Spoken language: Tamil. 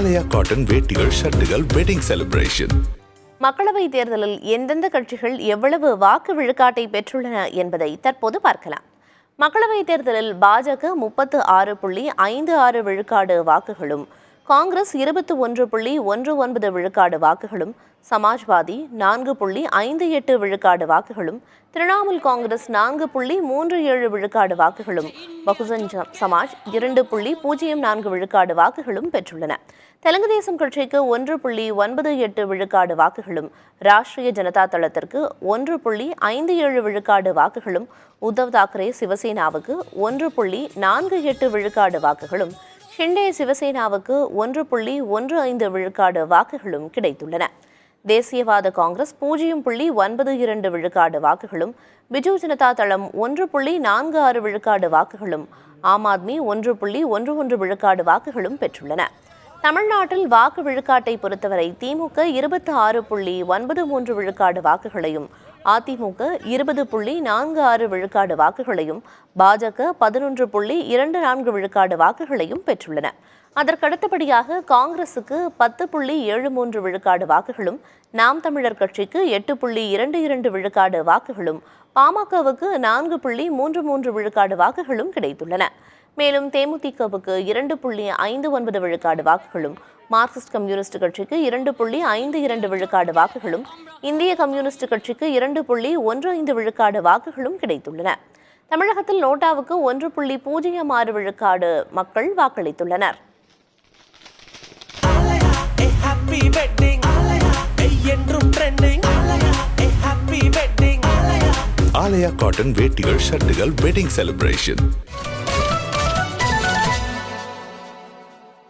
ஆலயா காட்டன் வேட்டிகள், ஷர்ட்டுகள், வெட்டிங் செலிப்ரேஷன். மக்களவைத் தேர்தலில் எந்தெந்த கட்சிகள் எவ்வளவு வாக்கு விழுக்காட்டை பெற்றுள்ளன என்பதை தற்போது பார்க்கலாம். மக்களவைத் தேர்தலில் பாஜக 36.56 விழுக்காடு வாக்குகளும், காங்கிரஸ் 21.19 விழுக்காடு வாக்குகளும், சமாஜ்வாதி 4.58 விழுக்காடு வாக்குகளும், திரிணாமுல் காங்கிரஸ் 4.37 விழுக்காடு வாக்குகளும், பகுஜன் சமாஜ் 2.04 விழுக்காடு வாக்குகளும் பெற்றுள்ளன. தெலுங்கு தேசம் கட்சிக்கு 1.98 விழுக்காடு வாக்குகளும், ராஷ்டிரிய ஜனதா தளத்திற்கு 1.57 விழுக்காடு வாக்குகளும், உத்தவ் தாக்கரே சிவசேனாவுக்கு 1.48 விழுக்காடு வாக்குகளும், ஷிண்டே சிவசேனாவுக்கு 1.15 விழுக்காடு வாக்குகளும் கிடைத்துள்ளன. தேசியவாத காங்கிரஸ் 0.92 விழுக்காடு வாக்குகளும், பிஜு ஜனதா தளம் 1.46 விழுக்காடு வாக்குகளும், ஆம் ஆத்மி 1.11 விழுக்காடு வாக்குகளும் பெற்றுள்ளன. தமிழ்நாட்டில் வாக்கு விழுக்காட்டை பொறுத்தவரை திமுக 26.93 விழுக்காடு வாக்குகளையும், அதிமுக 20.46 விழுக்காடு வாக்குகளையும், பாஜக 11.24 விழுக்காடு வாக்குகளையும் பெற்றுள்ளன. அதற்கடுத்தபடியாக காங்கிரசுக்கு 10.73 விழுக்காடு வாக்குகளும், நாம் தமிழர் கட்சிக்கு 8.22 விழுக்காடு வாக்குகளும், பாமகவுக்கு 4.33 விழுக்காடு வாக்குகளும் கிடைத்துள்ளன. மேலும் தேமுதிகவுக்கு 2.59 விழுக்காடு வாக்குகளும், மார்க்சிஸ்ட் கம்யூனிஸ்ட் கட்சிக்கு 2.52 விழுக்காடு வாக்குகளும், இந்திய கம்யூனிஸ்ட் கட்சிக்கு 2.15 விழுக்காடு வாக்குகளும் கிடைத்துள்ளன. தமிழகத்தில் நோட்டாவுக்கு 1.06 விழுக்காடு மக்கள் வாக்களித்துள்ளனர். ஆலயா காட்டன் வேட்டிகள், ஷர்ட்டுகள், வெட்டிங் செலிப்ரேஷன்.